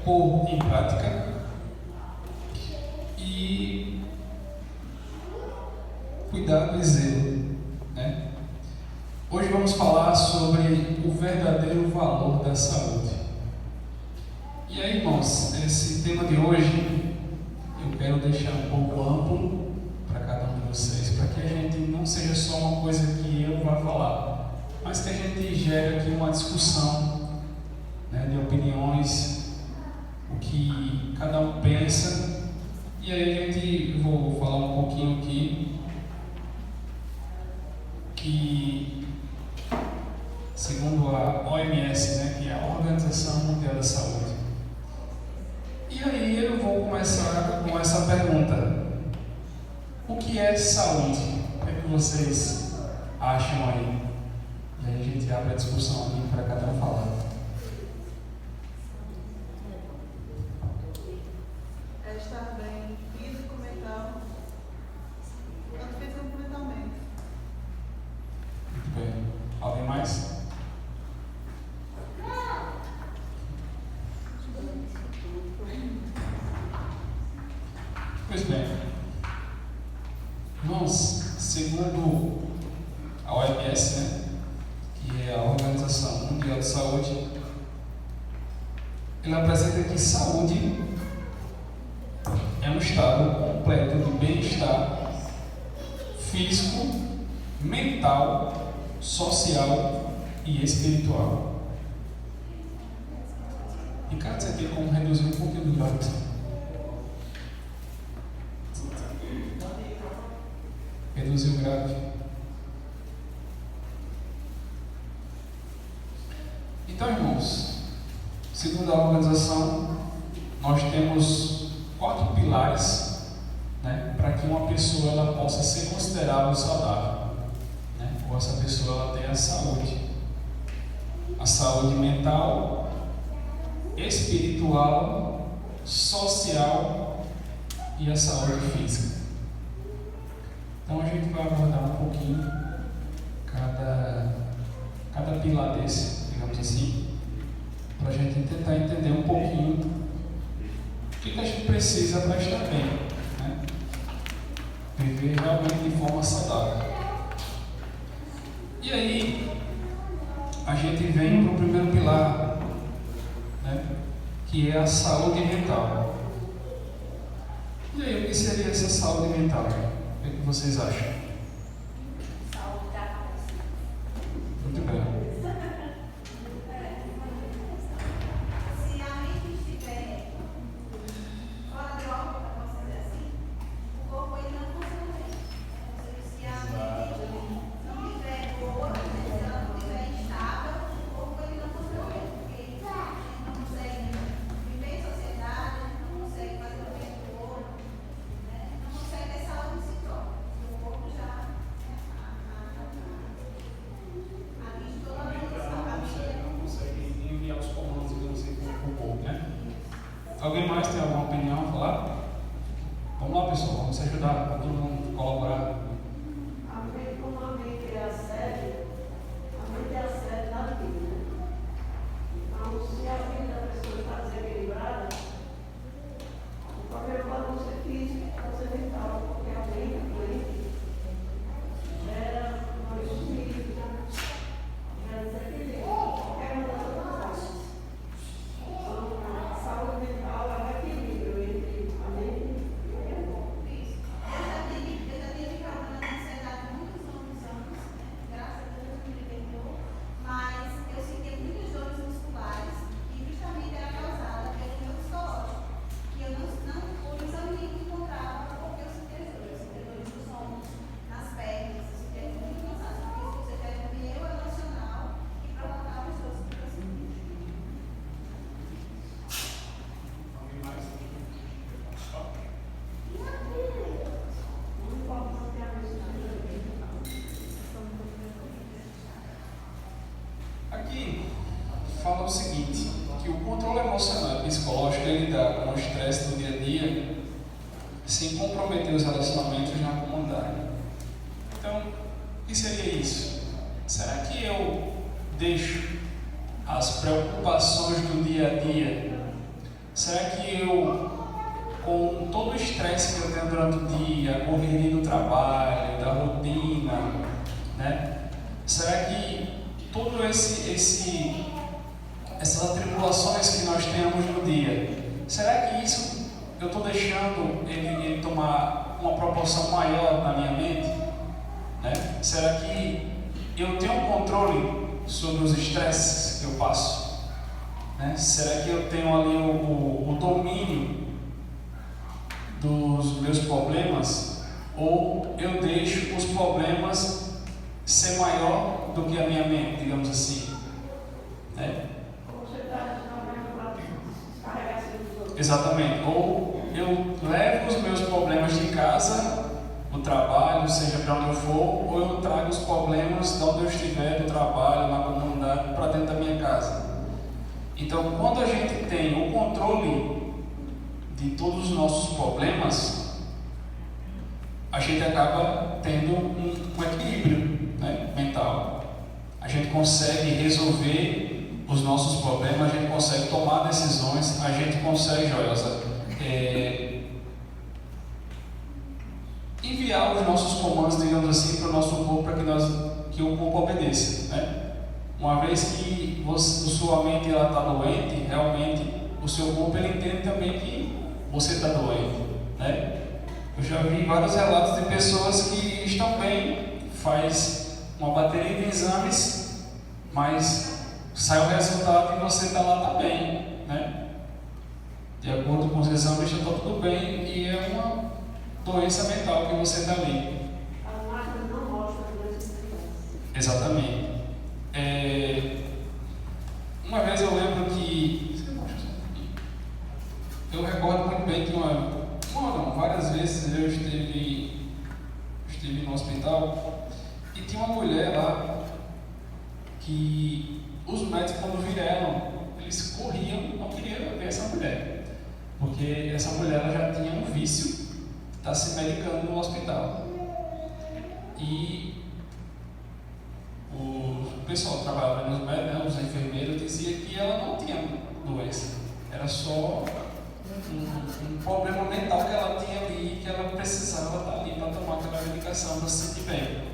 pôr em prática e cuidado e zelo, né? Hoje vamos falar sobre o verdadeiro valor da saúde. E aí, irmãos, esse tema de hoje eu quero deixar um pouco amplo para cada um de vocês, para que a gente não seja só uma coisa que eu vá falar, mas que a gente gere aqui uma discussão, né, de opiniões, o que cada um pensa. E aí eu vou falar um pouquinho aqui que, segundo a OMS, né, que é a Organização Mundial da Saúde. E aí eu vou começar com essa pergunta: o que é saúde? O que é que vocês acham aí? E aí a gente abre a discussão aqui para cada um falar. É estar bem físico, mental, tanto físico como mentalmente. Muito bem. Alguém mais? Pois bem, irmãos, segundo a OMS, né, que é a Organização Mundial de Saúde, ele apresenta que saúde é um estado completo de bem-estar físico, mental, social e espiritual. Ricardo, você tem como reduzir um pouquinho do gato? Reduzir o grave. Então, irmãos, segundo a organização, nós temos 4 pilares, né, para que uma pessoa ela possa ser considerada saudável, né, ou essa pessoa ela tenha saúde. A saúde mental, espiritual, social e a saúde física. Então a gente vai abordar um pouquinho cada pilar desse, digamos assim, para a gente tentar entender um pouquinho o que a gente precisa para estar bem, né? Viver realmente de forma saudável. E aí a gente vem para o primeiro pilar, né, que é a saúde mental. E aí, o que seria essa saúde mental? O que vocês acham? Saúde da cabeça. Muito bem. Se a mente estiver fora do alvo, para você dizer assim, o corpo ele não funciona bem. Se a mente não estiver boa, se ela não estiver estável, o corpo ele não funciona bem. Porque a gente não consegue viver em sociedade, a gente não consegue fazer o bem do outro, né? Não consegue ter saúde se próprio. O corpo já atinge toda a Não consegue enviar os comandos, digamos assim, para o corpo, né? Alguém mais tem alguma opinião a falar? Vamos lá, pessoal, vamos se ajudar, para todo mundo colaborar. A mente, como a mente é a sede da vida, né? Então, se a vida da pessoa está desequilibrada, o problema pode não ser físico, pode ser mental, porque a mente doente gera uma suicídio, gera desequilíbrio, qualquer uma das outras coisas. Então, a saúde mental é um equilíbrio entre a mente e o corpo. Eu já tive problema de ansiedade muitos anos, né? Graças a Deus me libertou, mas eu sentia muitas dores musculares e justamente era causada pelo meu psicológico, que eu não o exame nem encontrava porque eu sentia dores. Eu sentia dores nos ombros, nas pernas, eu sentia muito cansaço físico, ou seja, era meu emocional que provocava as dores que eu sentia. Alguém mais? Muito importante é a mente doente. Aqui fala o seguinte, que o controle emocional e psicológico é lidar com o estresse do dia a dia sem comprometer os relacionamentos na comunidade. Então, o que seria isso? Será que eu deixo as preocupações do dia a dia Será que eu, com todo o estresse que eu tenho durante o dia, a correria do trabalho, da rotina, né? Será que todo essas atribulações que nós temos no dia, será que isso eu estou deixando ele tomar uma proporção maior na minha mente? Né? Será que eu tenho controle sobre os estresses que eu passo? Né? Será que eu tenho ali o domínio dos meus problemas? Ou eu deixo os problemas ser maior do que a minha mente, digamos assim? Né? Exatamente. Ou eu levo os meus problemas de casa, do trabalho, seja para onde eu for, ou eu trago os problemas de onde eu estiver, do trabalho, na comunidade, para dentro da minha casa. Então, quando a gente tem o controle de todos os nossos problemas, a gente acaba tendo um equilíbrio, né, mental. A gente consegue resolver os nossos problemas, a gente consegue tomar decisões, a gente consegue, Joelza, enviar os nossos comandos, digamos assim, para o nosso corpo, para que o corpo obedeça, né? Uma vez que sua mente está doente, realmente o seu corpo ele entende também que você está doente, né? Eu já vi vários relatos de pessoas que estão bem, faz uma bateria de exames, mas sai o resultado e você está lá também, né? De acordo com os exames está tudo bem e é uma doença mental que você está ali. A máquina não mostra a doença mental. Exatamente. Uma vez eu lembro que eu recordo muito bem que várias vezes eu estive no hospital e tinha uma mulher lá que os médicos, quando viram ela, eles corriam, não queriam ver essa mulher, porque essa mulher ela já tinha um vício de estar se medicando no hospital. E o pessoal que trabalhava nos médicos, né, os enfermeiros, dizia que ela não tinha doença, era só um problema mental que ela tinha ali, que ela precisava estar ali para tomar aquela medicação para se sentir bem.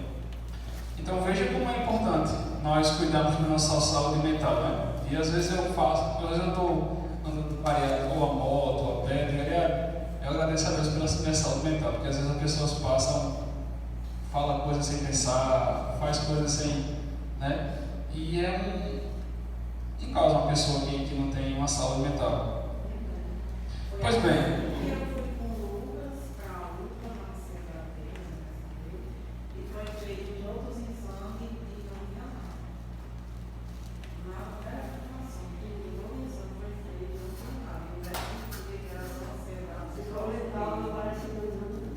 Então veja como é importante nós cuidarmos da nossa saúde mental, né? E às vezes eu estou andando pareado ou a moto, ou a pé, eu agradeço a Deus pela minha saúde mental, porque às vezes as pessoas passam, fala coisas sem pensar, faz coisas sem, né? E um caso uma pessoa que não tem uma saúde mental. Pois bem. Eu fui com o Lucas para a luta na segunda-feira, e foi feito outros exames e não tinha nada. Na informação que o exame foi feito, não tinha nada. O médico disse que era uma ansiedade. Se for mental, não parece doença.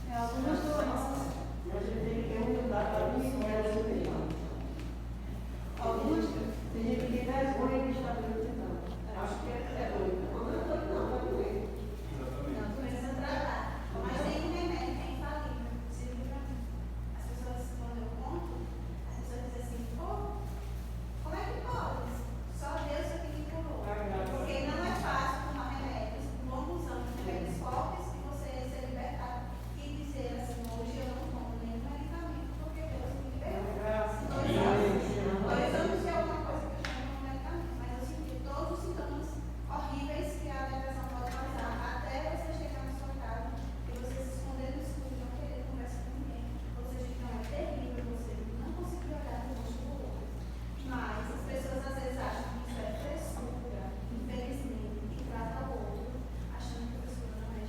É algumas doenças. E a gente tem que ter humildade para não escolher o mental. Algumas. Tem gente que tem vergonha de estar doente mental. Acho que é doido. Não é doido, não, vai doer. Não, começa a tratar. Mas tem um remédio que é infalível. Sirve pra mim. As pessoas, quando eu conto, as pessoas dizem assim, pô, como é que pode? Só Deus é que me curou. Porque não é fácil tomar remédios, longos anos de remédios fortes, e você ser libertado e dizer assim, hoje eu não tomo nenhum medicamento, porque Deus me libertou. 2 anos é alguma coisa que eu já não tomo medicamento, mas eu senti todos os sintomas horríveis que a depressão pode causar, até você chegar na sua casa e você se esconder no escuro e não querer conversar com ninguém. Ou seja, então é terrível você não conseguir olhar no rosto do outro. Mas as pessoas às vezes acham que isso é frescura, infelizmente, e trata o outro achando que a pessoa não é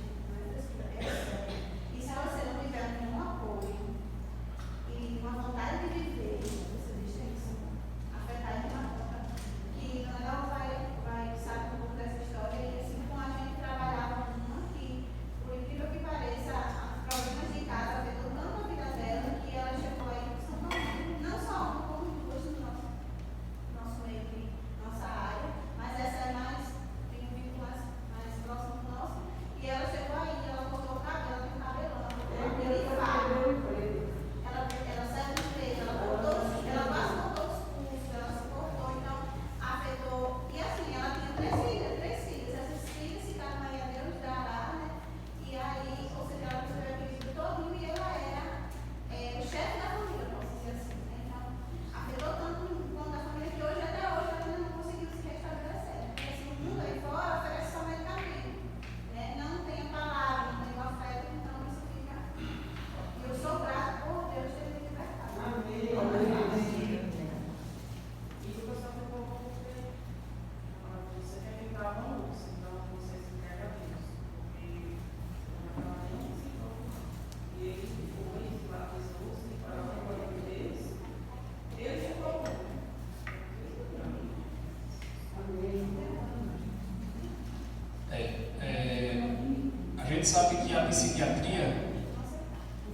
gente sabe que a psiquiatria,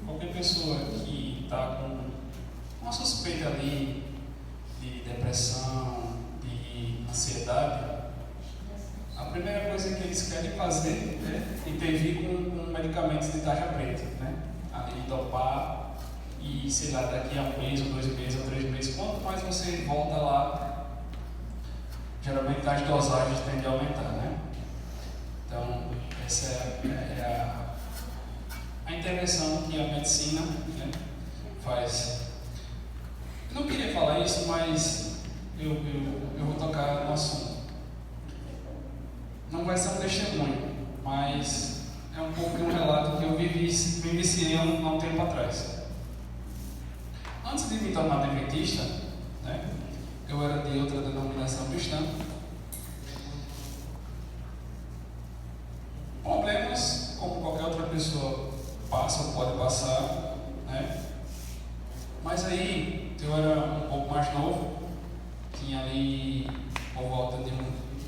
qualquer pessoa que está com uma suspeita ali de depressão, de ansiedade, a primeira coisa que eles querem fazer é intervir com medicamentos de tarja preta, né? Ali dopar e, sei lá, daqui a 1 mês, ou 2 meses, ou 3 meses, quanto mais você volta lá, geralmente as dosagens tendem a aumentar, né? Então, essa é a intervenção que a medicina, né, faz. Eu não queria falar isso, mas eu vou tocar no assunto. Não vai ser um testemunho, mas é um pouco de um relato que eu me viciei há um tempo atrás. Antes de me tornar adventista, né, eu era de outra denominação cristã. Problemas, como qualquer outra pessoa passa ou pode passar, né? Mas aí eu era um pouco mais novo, tinha ali por volta de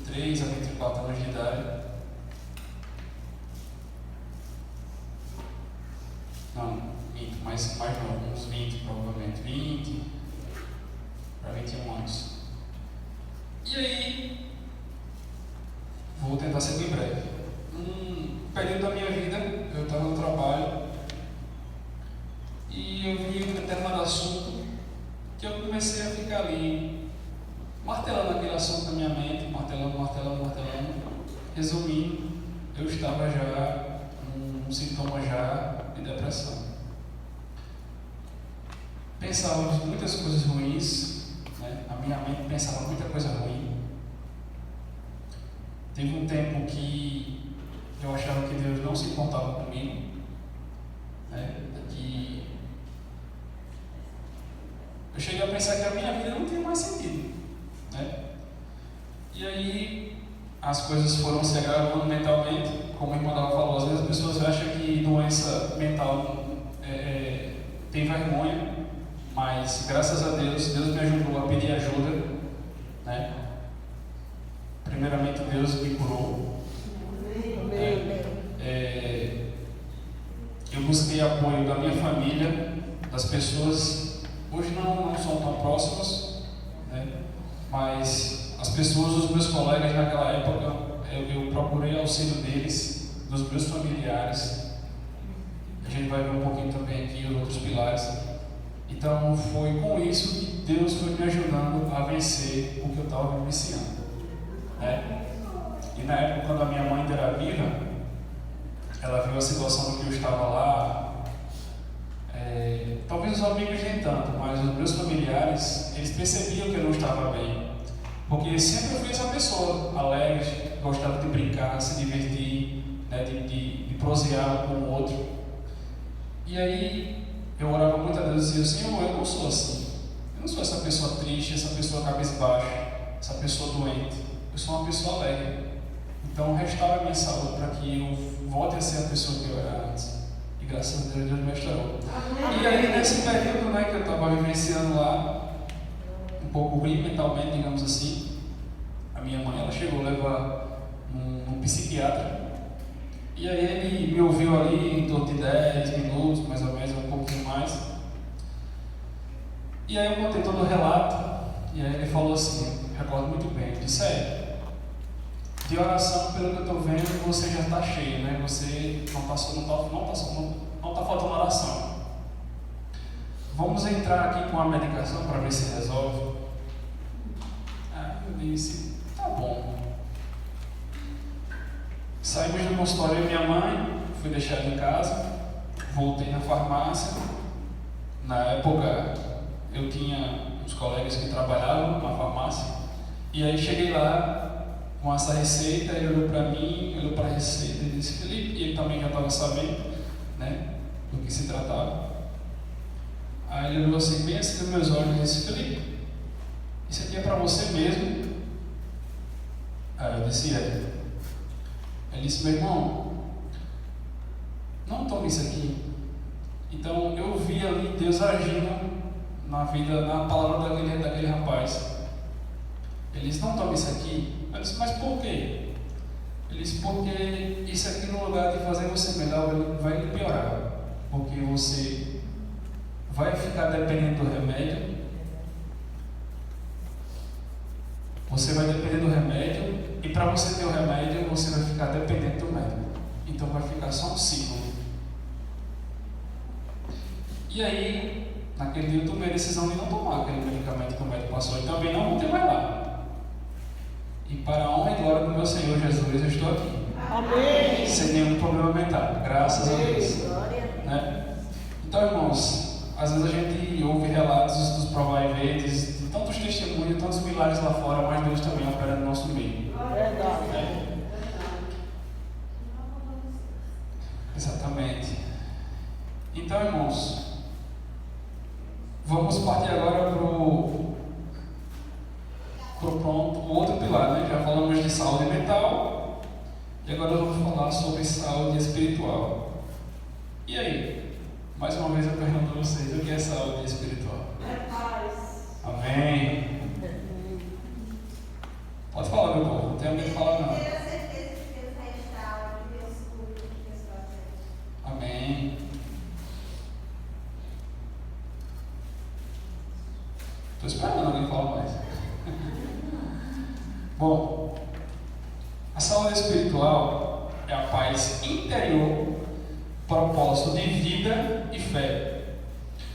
3 a 24 anos de idade. Não, minto, mais novo, uns 20 provavelmente, 20 para 21 anos. E aí, vou tentar ser bem breve. Um período da minha vida, eu estava no trabalho e eu vi um determinado assunto que eu comecei a ficar ali martelando aquele assunto na minha mente, martelando. Resumindo, eu estava já com um sintoma já de depressão. Pensava muitas coisas ruins, né? A minha mente pensava muita coisa ruim. Teve um tempo que eu achava que Deus não se importava comigo, né? Que eu cheguei a pensar que a minha vida não tinha mais sentido, né? E aí as coisas foram se agravando mentalmente, como a irmã Dava falou, às vezes as pessoas acham que doença mental tem vergonha, mas graças a Deus me ajudou a pedir ajuda, né? Primeiramente Deus me curou. Eu busquei apoio da minha família, das pessoas, hoje não são tão próximas, né? Mas as pessoas, os meus colegas naquela época, eu procurei auxílio deles, dos meus familiares. A gente vai ver um pouquinho também aqui os outros pilares. Então foi com isso que Deus foi me ajudando a vencer o que eu estava me viciando, né? E na época, quando a minha mãe ainda era viva, ela viu a situação do que eu estava lá. Talvez os amigos nem tanto, mas os meus familiares, eles percebiam que eu não estava bem. Porque sempre eu fui essa pessoa alegre, gostava de brincar, se divertir, né, de prosear com o outro. E aí eu orava muito a Deus e dizia: Senhor, eu não sou assim. Eu não sou essa pessoa triste, essa pessoa cabisbaixa, essa pessoa doente. Eu sou uma pessoa alegre. Então restaura a minha saúde para que eu volte a ser a pessoa que eu era antes. E graças a Deus, Deus me restaurou. E aí nesse período, né, que eu estava vivenciando lá, um pouco ruim mentalmente, digamos assim, a minha mãe, ela chegou a levar um psiquiatra. E aí ele me ouviu ali em torno de 10 minutos, mais ou menos, um pouquinho mais. E aí eu contei todo o relato, e aí ele falou assim, recordo muito bem, ele disse: de oração, pelo que eu estou vendo, você já está cheio, né? Você não está faltando oração. Vamos entrar aqui com a medicação para ver se resolve. Eu disse: tá bom. Saímos do consultório, eu e minha mãe, fui deixar em casa, voltei na farmácia. Na época, eu tinha uns colegas que trabalhavam na farmácia, e aí cheguei lá com essa receita, ele olhou para mim, olhou para a receita e disse: Felipe, e ele também já estava sabendo, né, do que se tratava. Aí ele olhou assim, bem assim nos meus olhos, e disse: Felipe, isso aqui é para você mesmo? Aí eu disse: é. Ele disse: meu irmão, não tome isso aqui. Então eu vi ali Deus agindo na vida, na palavra daquele rapaz. Ele disse: não tome isso aqui. Eu disse: mas por quê? Ele disse: porque isso aqui no lugar de fazer você melhor, vai lhe piorar. Porque você vai ficar dependendo do remédio. Você vai depender do remédio. E para você ter o remédio, você vai ficar dependente do médico. Então vai ficar só um ciclo. E aí, naquele dia eu tomei a decisão de não tomar aquele medicamento que o médico passou. E também não vou ter mais lá. E para a honra e glória do meu Senhor Jesus, eu estou aqui. Amém. Sem nenhum problema mental. Graças a Deus. Glória. Né? Então, irmãos, às vezes a gente ouve relatos dos provaiveiros, de tantos testemunhos, tantos milagres lá fora, mas Deus também opera no nosso meio. Verdade. Né? Exatamente. Então, irmãos, vamos partir agora para o outro pilar, né? Já falamos de saúde mental e agora vamos falar sobre saúde espiritual. E aí? Mais uma vez eu pergunto a vocês, o que é saúde espiritual? É paz. Amém. Pode falar, meu povo, não tenho medo de falar não. Ter a certeza de que Deus restaura, que Deus cuida, que Deus protege. Amém. Estou esperando alguém falar mais. Bom, a saúde espiritual é a paz interior, propósito de vida e fé.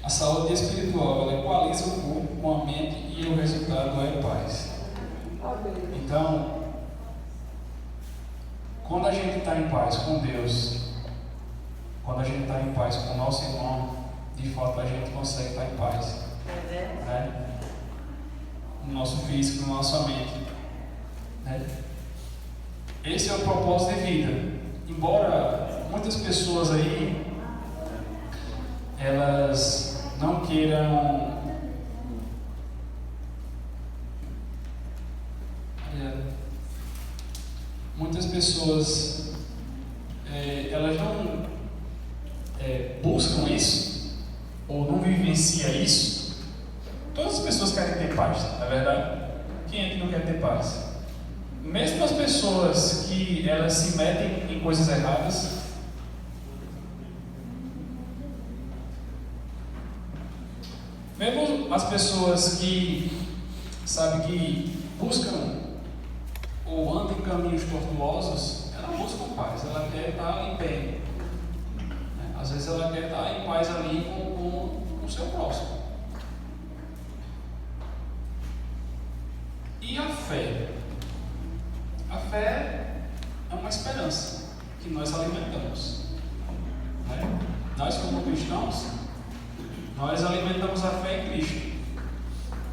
A saúde espiritual ela equaliza o corpo com a mente e o resultado é paz. Amém. Então, quando a gente está em paz com Deus, quando a gente está em paz com o nosso irmão, de fato a gente consegue estar em paz. Né? No nosso físico, na nossa mente. Né? Esse é o propósito de vida. Embora muitas pessoas aí elas não queiram muitas pessoas elas não buscam isso ou não vivenciam isso. Todas as pessoas querem ter paz, não é verdade? Quem é que não quer ter paz? Mesmo as pessoas que elas se metem em coisas erradas, mesmo as pessoas que, sabe, que buscam ou andam em caminhos tortuosos, ela busca paz, ela quer estar em bem. Às vezes ela quer estar em paz ali com o seu próximo. E a fé? A fé é uma esperança que nós alimentamos. Né? Nós, como cristãos, nós alimentamos a fé em Cristo,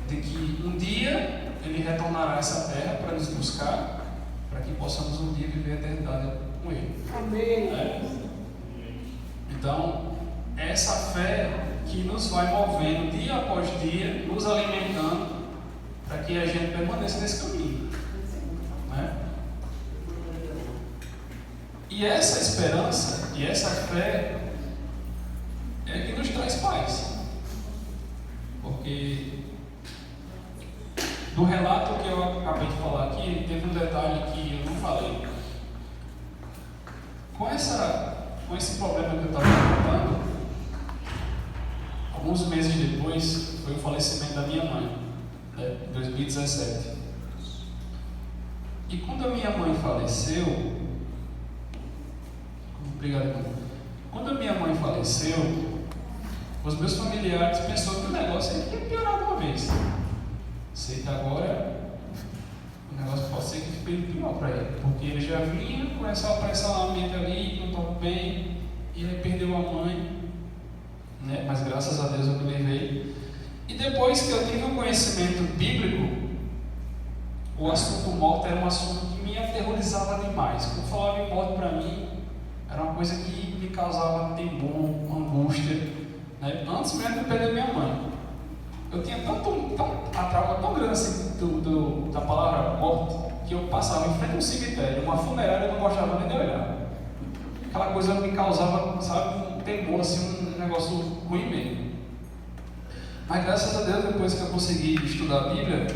de que um dia Ele retornará a essa terra para nos buscar, para que possamos um dia viver a eternidade com Ele. Amém. Então, essa fé que nos vai movendo dia após dia, nos alimentando, para que a gente permaneça nesse caminho. Né? E essa esperança e essa fé é que nos traz paz. Porque no relato que eu acabei de falar aqui, teve um detalhe que eu não falei. Com esse problema que eu estava enfrentando, alguns meses depois, foi o falecimento da minha mãe, né, em 2017. E quando a minha mãe faleceu, obrigado, mãe. Quando a minha mãe faleceu, os meus familiares pensaram que o negócio ia piorar de uma vez. Sei que agora o negócio pode ser que fique pior para ele, porque ele já vinha com essa pressão na mente ali, não estava bem, e ele perdeu a mãe, né? Mas graças a Deus eu me levei. E depois que eu tive um conhecimento bíblico, o assunto morte era um assunto que me aterrorizava demais. Quando falava em morte para mim, era uma coisa que me causava temor, angústia, né? Antes mesmo de perder minha mãe. Eu tinha a trauma tão grande assim, da palavra morte, que eu passava em frente a um cemitério, uma funerária, eu não gostava nem de olhar. Aquela coisa me causava, sabe, um temor, assim, um negócio ruim mesmo. Mas graças a Deus, depois que eu consegui estudar a Bíblia,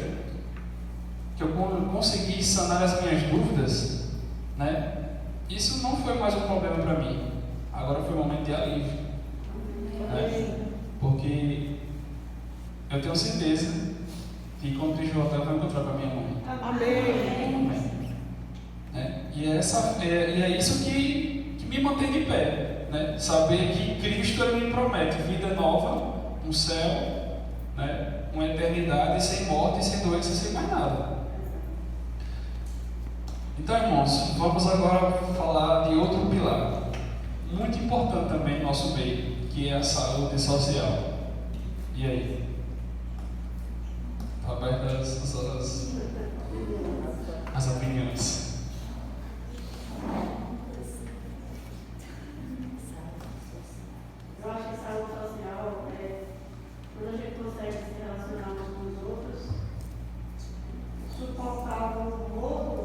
que eu consegui sanar as minhas dúvidas, né? isso não foi mais um problema para mim. Agora foi um momento de alívio. Né? Porque eu tenho certeza que quando o bicho voltar, eu vou encontrar com a minha mãe. Amém. Né? E é isso que me mantém de pé. Né? Saber que Cristo ele me promete vida nova, um céu, né? Uma eternidade sem morte, sem doença, sem mais nada. Então, irmãos, vamos agora falar de outro pilar, muito importante também no nosso meio, que é a saúde social. E aí? Está aberto as opiniões. Eu acho que saúde social é quando a gente consegue se relacionar uns com os outros, suportar um outro,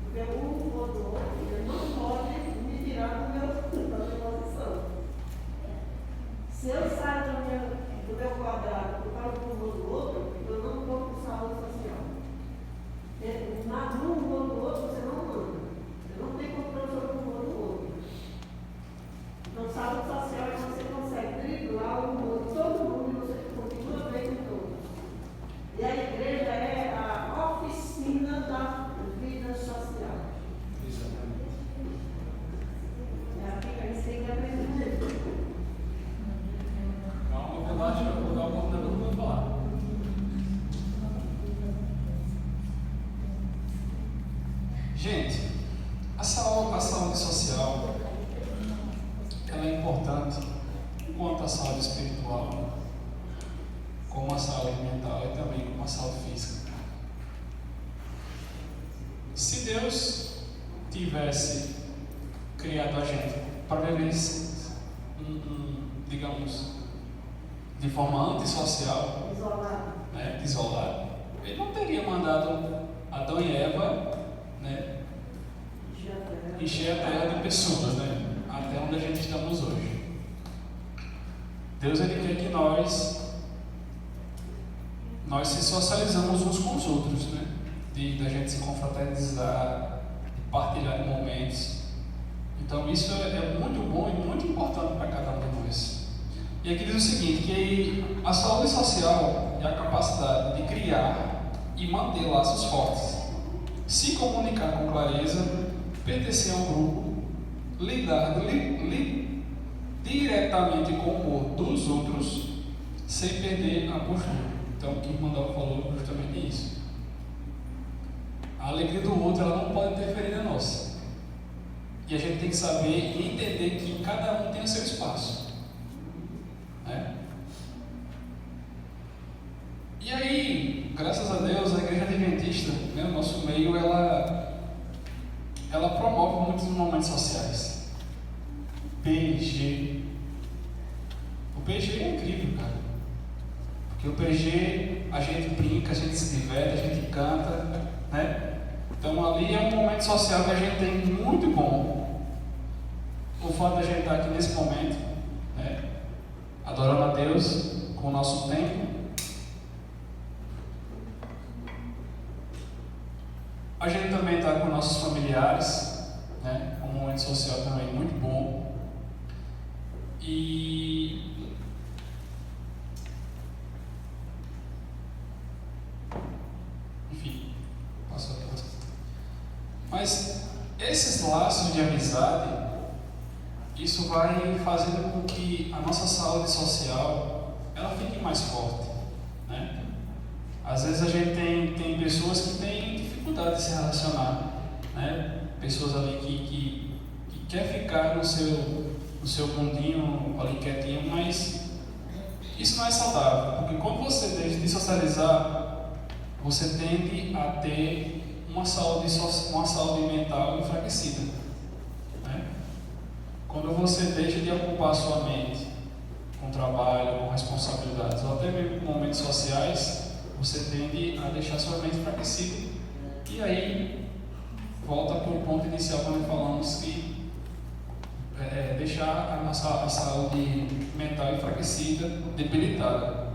porque um ou do outro, ele não pode me tirar da minha posição. Se eu saio do meu quadrado por causa do outro, eu não estou com saúde social. Num ou do outro você não manda. Você não tem controle sobre um ou do outro. Então, saúde social é que você consegue driblar o mundo, todo mundo, e você continua bem com todos. E a igreja é a oficina da vida social. É aqui que a gente tem que aprender. Calma, eu acho que eu vou dar uma oportunidade para todo mundo falar. Gente, a saúde social ela é importante quanto a saúde espiritual, como a saúde mental e também como a saúde física. Se Deus tivesse criado a gente para viver, digamos, de forma antissocial, isolado, Ele não teria mandado Adão e Eva, né, encher a terra de pessoas, né? Até onde a gente estamos hoje. Deus ele quer que nós se socializamos uns com os outros, né? Da gente se confraternizar, de partilhar momentos. Então isso é muito bom e muito importante para cada um de nós. E aqui diz o seguinte, que a saúde social é a capacidade de criar e manter laços fortes, se comunicar com clareza, pertencer a um grupo, lidar diretamente com o humor dos outros, sem perder a postura. Então, o que o Mandal falou é justamente isso. A alegria do outro ela não pode interferir na nossa. E a gente tem que saber e entender que cada um tem o seu espaço. Né? E aí, graças a Deus, a Igreja Adventista, né, o nosso meio, ela promove muitos momentos sociais. PG. O PG é incrível, cara. Porque o PG, a gente brinca, a gente se diverte, a gente canta, né? Então ali é um momento social que a gente tem muito bom. O fato de a gente estar aqui nesse momento, né? Adorando a Deus com o nosso tempo. A gente também está com nossos familiares, né? Um momento social também muito bom. E enfim, passou aqui. Mas esses laços de amizade, isso vai fazendo com que a nossa saúde social ela fique mais forte, né? Às vezes a gente tem pessoas que têm dificuldade de se relacionar, né? Pessoas ali que quer ficar no seu mundinho ali quietinho, mas isso não é saudável, porque quando você deixa de socializar, você tende a ter uma saúde mental enfraquecida, né? Quando você deixa de ocupar sua mente com trabalho, com responsabilidades, ou até mesmo com momentos sociais, você tende a deixar sua mente enfraquecida. E aí, volta para o ponto inicial quando falamos que deixar a saúde mental enfraquecida, debilitada.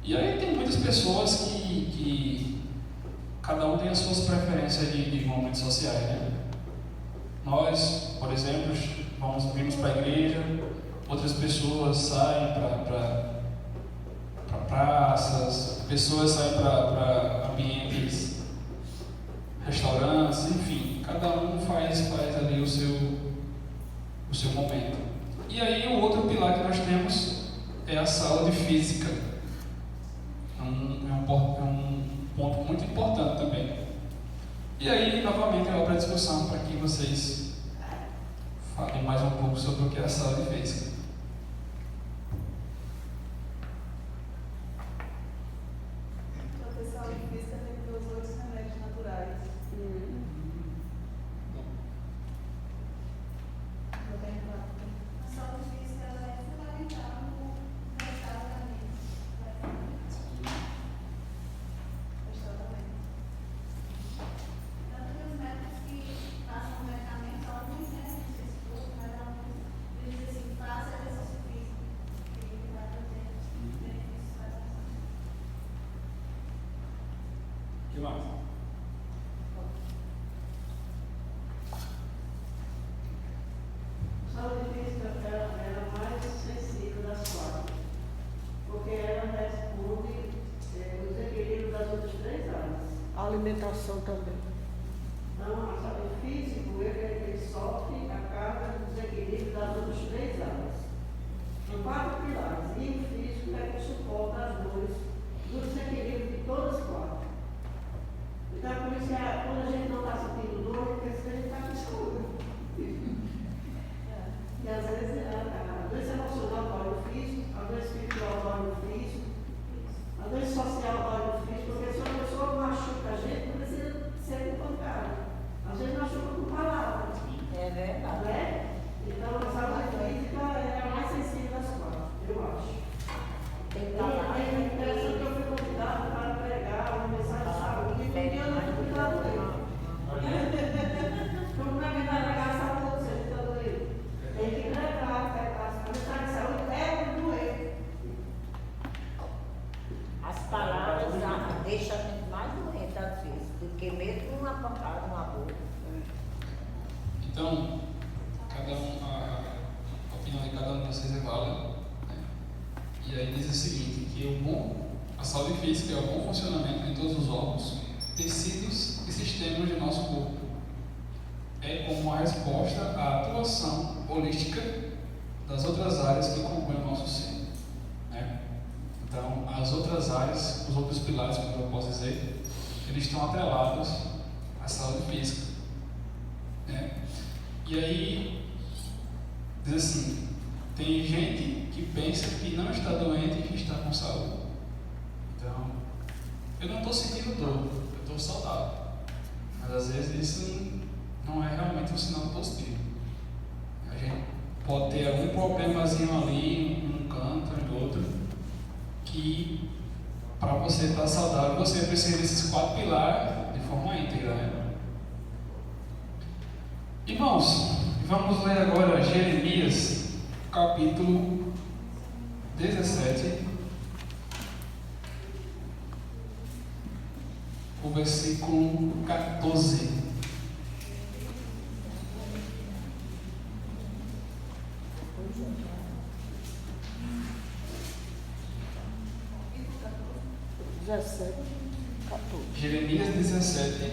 E aí tem muitas pessoas que cada um tem as suas preferências de momentos sociais, né? Nós, por exemplo, vimos para a igreja, outras pessoas saem para praças, pessoas saem para ambientes, restaurantes, enfim, cada um faz ali o seu momento. E aí o outro pilar que nós temos é a saúde física. É um ponto muito importante também. E aí, novamente, eu abro a discussão para que vocês falem mais um pouco sobre o que é a saúde física. Para ter saúde física tem que ter os outros remédios naturais. Não tem nada. A saúde física ela é fundamental no restauramento. Restauramento. Tanto que os médicos que passam medicamentos, alguns, né, não sei se todos, mas alguns, eles dizem assim, faça exercício físico, que ele vai trazer benefícios para a saúde. O que mais? A saúde física ela é a mais sensível das quatro, porque ela responde o desequilíbrio das outras três áreas. A alimentação também. Então, a saúde física, ele sofre a carga do desequilíbrio das outras três áreas. São quatro pilares, e o físico é que suporta as dores do desequilíbrio de todas as quatro. Então, por isso que quando a gente não está sentindo dor, é porque a gente está com saúde. E às vezes a doença emocional dói no físico, a doença espiritual dói no físico, a doença social dói no físico, porque se uma pessoa machuca a gente, não precisa ser com pancada. Às vezes machuca com palavras. É verdade. Né? Então a saúde física é a mais sensível das quatro, eu acho. Tem que É interessante que eu fui convidado para pregar uma mensagem de saúde e um dia eu não fui cuidado dele. Como é que vai pregar a saúde do centro está doendo? Tem que pregar, a mensagem de saúde é para doer. As palavras deixam a gente mais doente às vezes, do que mesmo uma pancada, uma boca. Então, a opinião de cada um de vocês é válida, né? E aí diz o seguinte, que a saúde física é o bom funcionamento de todos os órgãos, tecidos e sistemas de nosso corpo. É como a resposta à atuação holística das outras áreas que compõem o nosso ser, né? Então, as outras áreas, os outros pilares, como eu posso dizer, eles estão atrelados à saúde física, né? E aí, diz assim, tem gente que pensa que não está doente e que está com saúde. Então, eu não estou sentindo dor, eu estou saudável. Mas às vezes isso não é realmente um sinal positivo. A gente pode ter algum problemazinho ali, em um canto, em outro, que para você estar saudável, você precisa desses quatro pilares de forma íntegra, né? Irmãos, vamos ler agora Jeremias, capítulo 17, o versículo 14. Jeremias 17,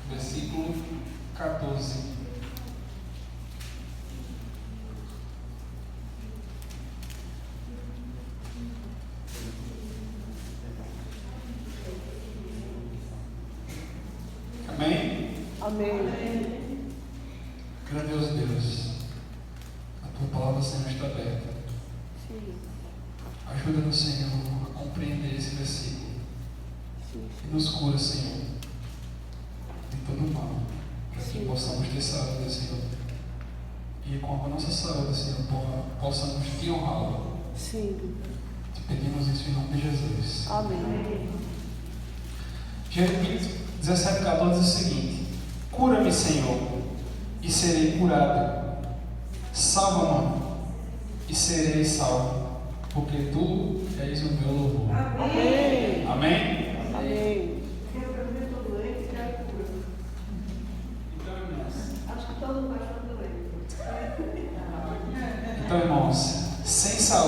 versículo 14. Amém? Amém. Grandioso Deus, a tua palavra, Senhor, está aberta. Sim. Ajuda-nos, Senhor, a compreender esse versículo. E nos cura, Senhor, de todo mal, para que possamos ter saúde, Senhor. E com a nossa saúde, Senhor, possamos te honrar. Sim. Te pedimos isso em nome de Jesus. Amém. Jeremias 17,14 diz o seguinte: cura-me, Senhor, e serei curado. Salva-me e serei salvo, porque tu és o meu louvor. Amém. Amém? Amém. Eu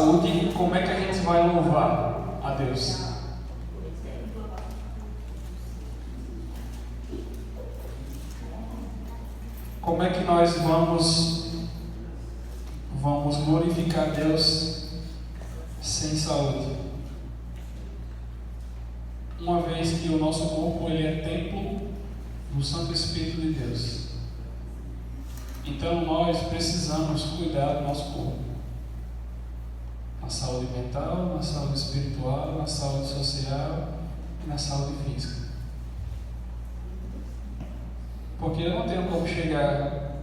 saúde, como é que a gente vai louvar a Deus? Como é que nós vamos glorificar Deus sem saúde? Uma vez que o nosso corpo ele é templo do Santo Espírito de Deus. Então nós precisamos cuidar do nosso corpo. Na saúde mental, na saúde espiritual, na saúde social e na saúde física. Porque eu não tenho como chegar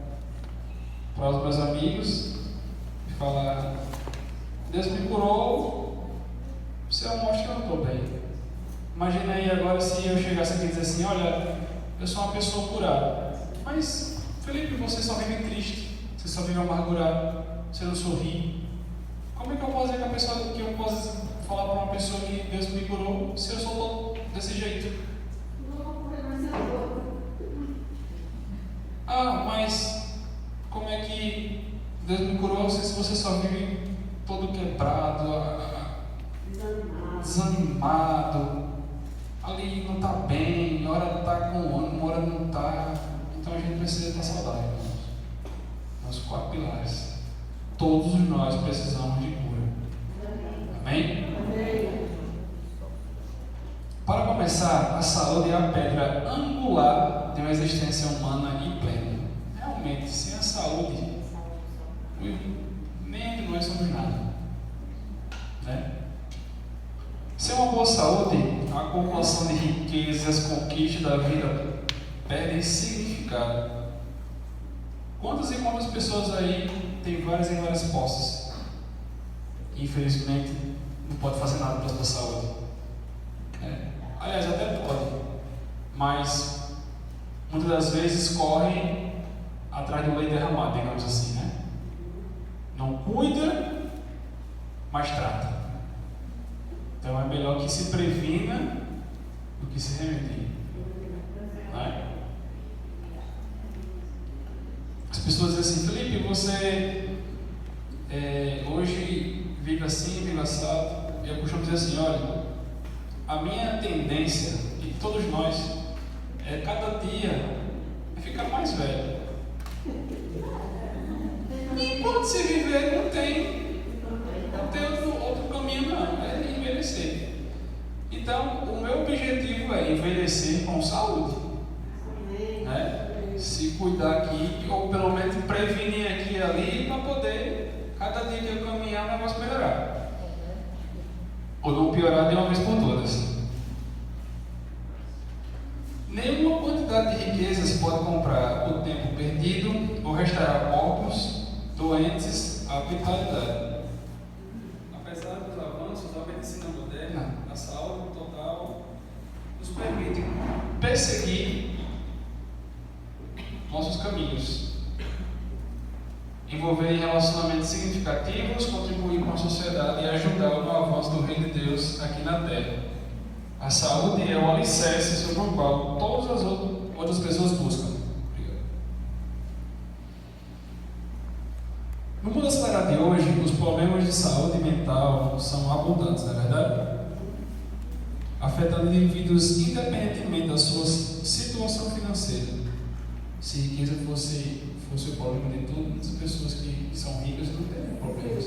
para os meus amigos e falar: Deus me curou, se eu mostro que eu não estou bem. Imagina aí agora se eu chegasse aqui e dissesse assim: olha, eu sou uma pessoa curada, mas Felipe, você só vive triste, você só vive amargurado, você não sorri. Como é que eu posso dizer que eu posso falar para uma pessoa que Deus me curou se eu só estou desse jeito? Ah, mas como é que Deus me curou se você só vive todo quebrado, desanimado, ali não está bem, na hora está com ânimo, na hora não está. Então a gente precisa estar saudável, irmãos. Nos 4 pilares. Todos nós precisamos de cura. Amém? Amém. Para começar, a saúde é a pedra angular de uma existência humana e plena. Realmente, sem a saúde, nem de nós somos nada. Né? Sem uma boa saúde, a acumulação de riquezas, as conquistas da vida perdem significado. Quantas e quantas pessoas aí têm várias e várias posses? Infelizmente, não pode fazer nada pela sua saúde. Aliás, até pode, mas muitas das vezes correm atrás do leite derramado, digamos assim, né? Não cuida, mas trata. Então é melhor que se previna do que se remedie. Né? As pessoas dizem assim: Felipe, você hoje vive assim, vive assado. Eu costumo dizer assim: olha, a minha tendência, e todos nós, é cada dia ficar mais velho. E enquanto se viver, não tem outro caminho, não. É envelhecer. Então, o meu objetivo é envelhecer com saúde. Né? Se cuidar aqui, ou pelo menos prevenir aqui e ali, para poder, cada dia que eu caminhar, o negócio melhorar. Ou não piorar de uma vez por todas. Nenhuma quantidade de riquezas pode comprar o tempo perdido ou restaurar corpos doentes à vitalidade. Apesar dos avanços da medicina moderna, a saúde total nos permite perseguir nossos caminhos, envolver em relacionamentos significativos, contribuir com a sociedade e ajudar no avanço do reino de Deus aqui na Terra. A saúde é o alicerce sobre o qual todas as outras pessoas buscam. Obrigado. No mundo acelerado de hoje, os problemas de saúde mental são abundantes, não é verdade? Afetando indivíduos independentemente da sua situação financeira. Se riqueza fosse o problema de tudo, muitas pessoas que são ricas não têm problemas.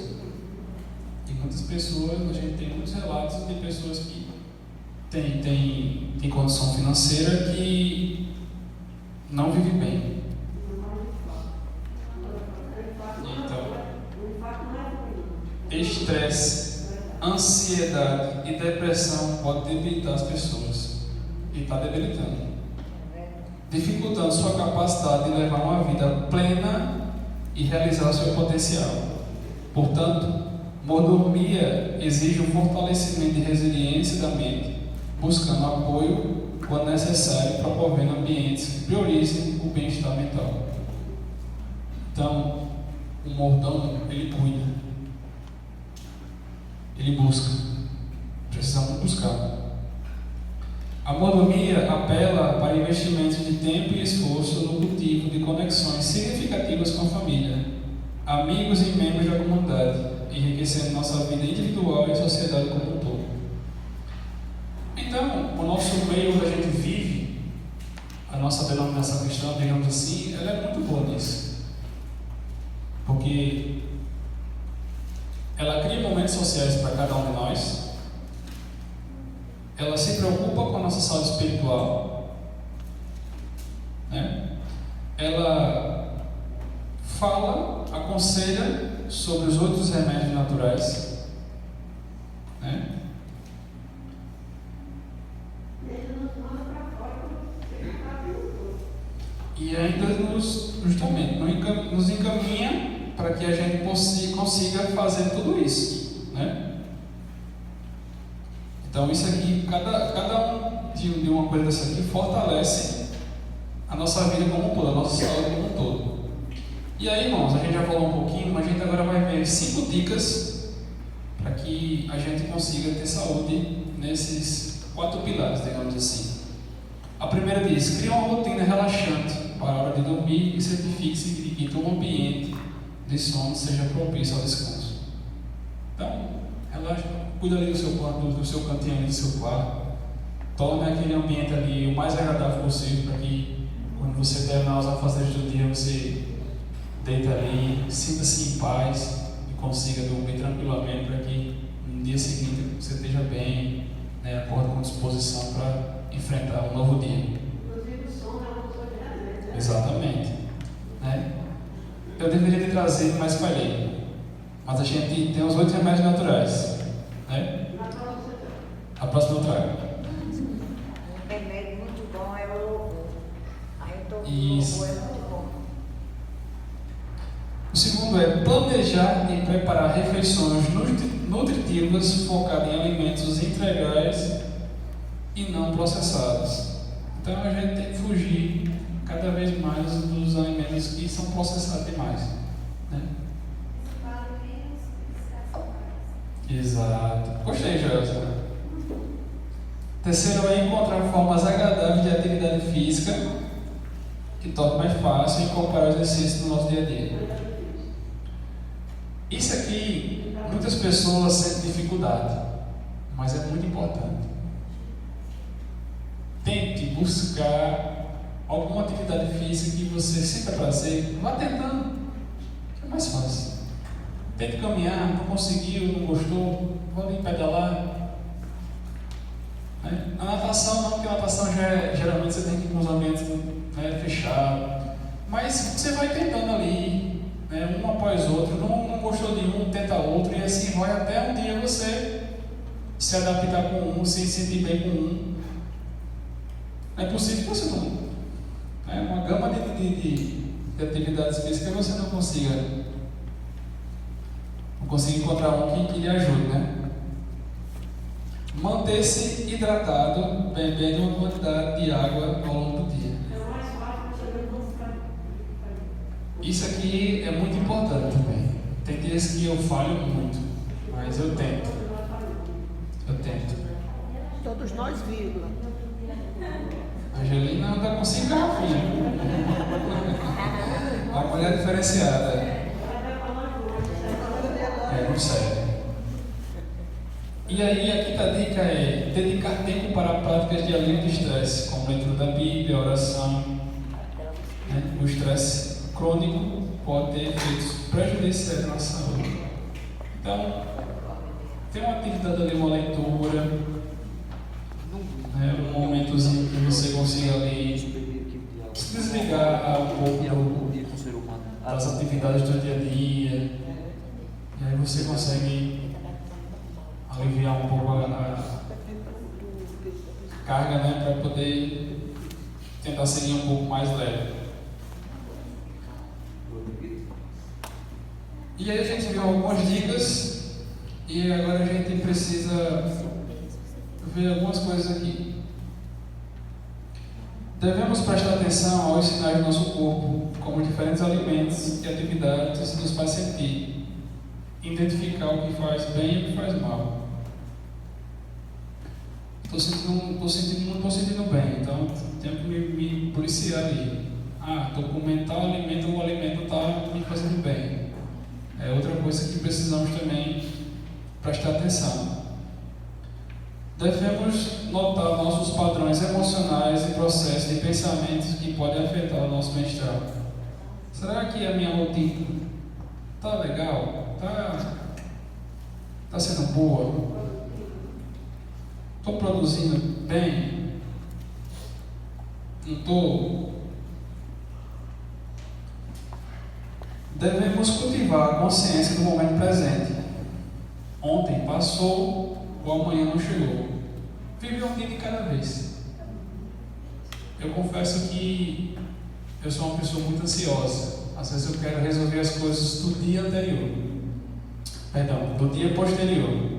E muitas pessoas, a gente tem muitos relatos de pessoas que têm condição financeira que não vive bem. Então, estresse, ansiedade e depressão podem debilitar as pessoas. E está debilitando. Dificultando sua capacidade de levar uma vida plena e realizar o seu potencial. Portanto, mordomia exige um fortalecimento de resiliência da mente, buscando apoio quando necessário, promovendo ambientes que priorizem o bem-estar mental. Então, o mordomo, ele cuida, ele busca, precisamos buscar. A mordomia apela para investimentos de tempo e esforço no cultivo de conexões significativas com a família, amigos e membros da comunidade, enriquecendo nossa vida individual e a sociedade como um todo. Então, o nosso meio onde a gente vive, a nossa denominação cristã, digamos assim, ela é muito boa nisso. Porque ela cria momentos sociais para cada um de nós, ela se preocupa com a nossa saúde espiritual, né? Ela fala, aconselha sobre os outros remédios naturais, né? E ainda justamente nos encaminha para que a gente consiga fazer tudo isso, né? Então isso aqui, cada um de uma coisa dessa aqui fortalece a nossa vida como um todo, a nossa saúde como um todo. E aí, irmãos, a gente já falou um pouquinho, mas a gente agora vai ver 5 dicas para que a gente consiga ter saúde nesses 4 pilares, digamos assim. A primeira diz: cria uma rotina relaxante para a hora de dormir e certifique-se de que o ambiente de sono seja propício ao descanso. Então, relaxa, cuida ali do seu quarto, do seu cantinho ali do seu quarto. Torne aquele ambiente ali o mais agradável possível para que, quando você terminar os afazeres do dia, você deita ali, sinta-se em paz e consiga dormir tranquilamente para que no dia seguinte você esteja bem, né, acorde com disposição para enfrentar um novo dia. Inclusive o sono é uma pessoa de remédio, né? Exatamente. Né? Eu deveria ter trazido, mas falhei. Mas a gente tem os 8 remédios naturais. Né? Na próxima você tem. A próxima eu trago. Um remédio muito bom é o louvor. Aí eu tô com Isso. louvor, é muito bom. O segundo é planejar e preparar refeições nutritivas focadas em alimentos integrais e não processados. Então a gente tem que fugir cada vez mais dos alimentos que são processados demais, né? Vale menos descansar mais. Exato. Gostei, Gelson. Terceiro é encontrar formas agradáveis de atividade física que torne mais fácil incorporar os exercícios no nosso dia a dia. Isso aqui, muitas pessoas sentem dificuldade, mas é muito importante. Tente buscar alguma atividade física que você sinta prazer, vá tentando, que é mais fácil. Tente caminhar, não conseguiu, não gostou, vá ali pedalar. Né? A natação não, porque a natação geralmente você tem que ir com os ambientes, né, fechados. Mas você vai tentando ali, né, um após o outro, não gostou de um, tenta outro, e assim vai até um dia você se adaptar com um, se sentir bem com um. É possível que você não, né, uma gama de atividades físicas você não consiga encontrar um que lhe ajude, né? Manter-se hidratado, bebendo uma quantidade de água ao longo do dia. É o mais fácil você ver como ficar. Isso aqui é muito importante também. Tem dias que eu falho muito, mas eu tento. Eu tento. Todos nós, vírgula. A Angelina anda com 5 garrafinhas. Uma mulher diferenciada. Não serve. E aí, a quinta dica é dedicar tempo para práticas de alívio do estresse, como leitura da Bíblia, oração. Né? O estresse crônico pode ter efeitos prejudiciais na saúde. Então, tem uma atividade ali, uma leitura, né? Um momentozinho que você consiga ali se desligar um pouco das atividades do dia a dia. E aí você consegue aliviar um pouco a carga, né, para poder tentar seguir um pouco mais leve. E aí a gente viu algumas dicas e agora a gente precisa ver algumas coisas aqui. Devemos prestar atenção aos sinais do nosso corpo, como diferentes alimentos e atividades nos faz sentir. Identificar o que faz bem e o que faz mal. Estou sentindo bem, então tenho que me policiar ali. Estou comendo tal alimento, o alimento está me fazendo bem. É outra coisa que precisamos também prestar atenção. Devemos notar nossos padrões emocionais e processos de pensamentos que podem afetar o nosso bem-estar. Será que a minha rotina está legal? Está sendo boa? Estou produzindo bem? Não estou? Devemos cultivar a consciência do momento presente. Ontem passou, o amanhã não chegou. Viver um dia de cada vez. Eu confesso que eu sou uma pessoa muito ansiosa. Às vezes eu quero resolver as coisas do dia anterior. Perdão, do dia posterior.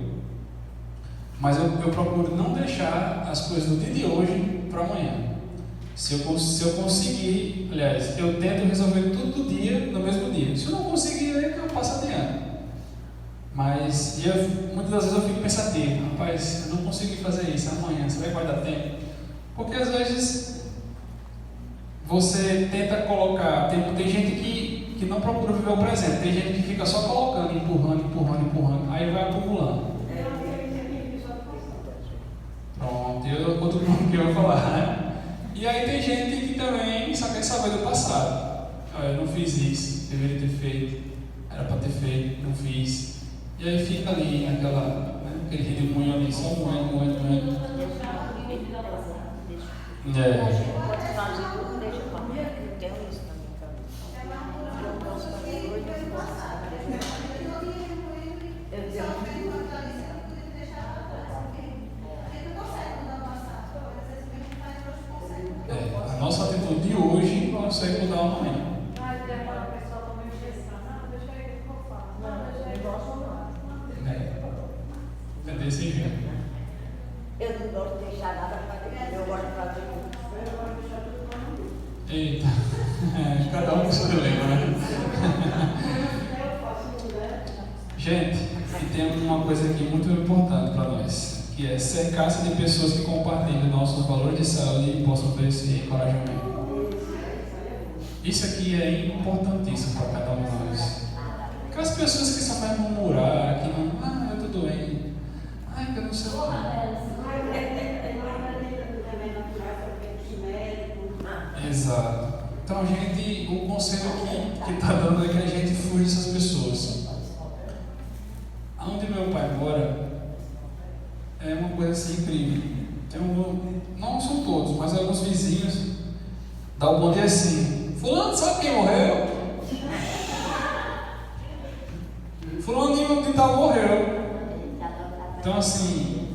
Mas eu procuro não deixar as coisas do dia de hoje para amanhã. Se eu conseguir, aliás, eu tento resolver tudo do dia, no mesmo dia. Se eu não conseguir, aí eu passo adiante. Mas muitas das vezes eu fico pensativo, rapaz, eu não consegui fazer isso amanhã, será que vai dar tempo? Porque às vezes você tenta colocar, tem gente que não procura viver o presente, tem gente que fica só colocando, empurrando, aí vai acumulando. Pronto, outro ponto que eu vou falar, né? E aí tem gente que também só quer saber do passado. Eu não fiz isso, deveria ter feito, era para ter feito, não fiz. E aí fica ali aquele redemoinho ali, só moendo. A nossa atitude de hoje não consegue mudar amanhã. É desse jeito. Eu não gosto de deixar nada para depois, eu gosto de fazer tudo. Eita, cada um com seu dilema, né? Gente, e tem uma coisa aqui muito importante para nós, que é cercar-se de pessoas que compartilham nossos valores de saúde e possam oferecer encorajamento. Isso aqui é importantíssimo para cada um de nós. Aquelas pessoas que só vai murmurar, que não, eu estou doente, que eu não sei o que. Exato. Então, gente, o conselho aqui que está dando é que a gente fuja dessas pessoas. Onde meu pai mora é uma coisa assim incrível. Não são todos, mas alguns vizinhos dá um bom dia assim: fulano, sabe quem morreu? Fulano de tal morreu. Então assim,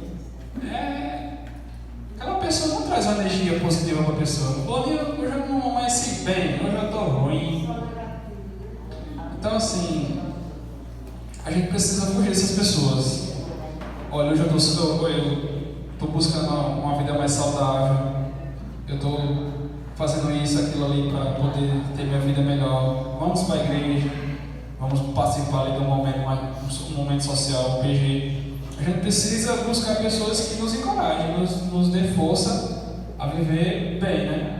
aquela pessoa não traz uma energia positiva para a pessoa. Fulano, eu já não amanheci bem, eu já estou ruim. Então assim, a gente precisa fugir dessas pessoas. Olha, hoje eu estou buscando uma vida mais saudável. Eu estou fazendo isso, aquilo ali para poder ter minha vida melhor. Vamos para a igreja, vamos participar ali de um momento social, um PG. A gente precisa buscar pessoas que nos encorajem, nos dê força a viver bem, né?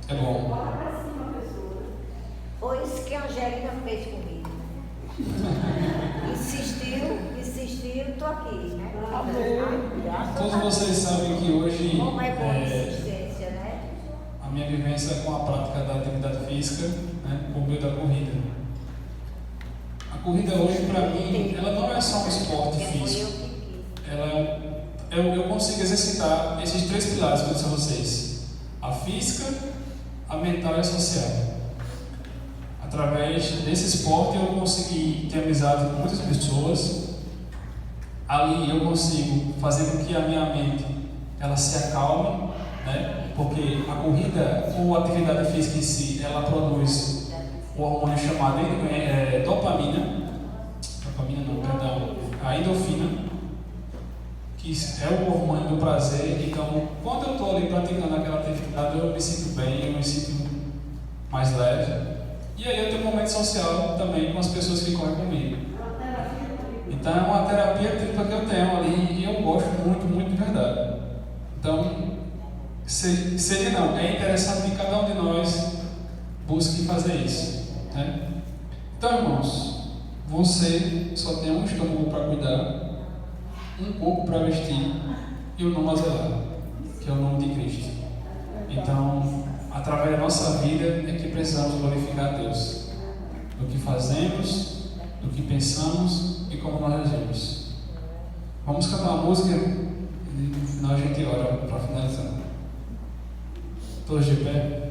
É bom. Foi isso que a Angelina fez comigo. Insistiu, estou aqui, né? Todos vocês sabem que hoje como é boa a insistência, né? a minha vivência com a prática da atividade física, né, por meio da corrida. A corrida hoje, para mim, ela não é só um esporte físico. Eu consigo exercitar esses três pilares que eu disse a vocês: a física, a mental e a social. Através desse esporte eu consegui ter amizade com muitas pessoas. Ali eu consigo fazer com que a minha mente ela se acalme, né? Porque a corrida ou a atividade física em si, ela produz o hormônio chamado a endorfina, que é o hormônio do prazer. Então, quando eu estou ali praticando aquela atividade, eu me sinto bem, eu me sinto mais leve. E aí eu tenho um momento social também com as pessoas que correm comigo. Então é uma terapia tripla que eu tenho ali e eu gosto muito, muito de verdade. Então, seria não, é interessado que cada um de nós busque fazer isso, né? Então, irmãos, você só tem um estômago para cuidar, um corpo para vestir e um nome a zelar, que é o nome de Cristo. Então, através da nossa vida é que precisamos glorificar a Deus, do que fazemos, do que pensamos e como nós agimos. Vamos cantar uma música e no final a gente ora para finalizar. Todos de pé.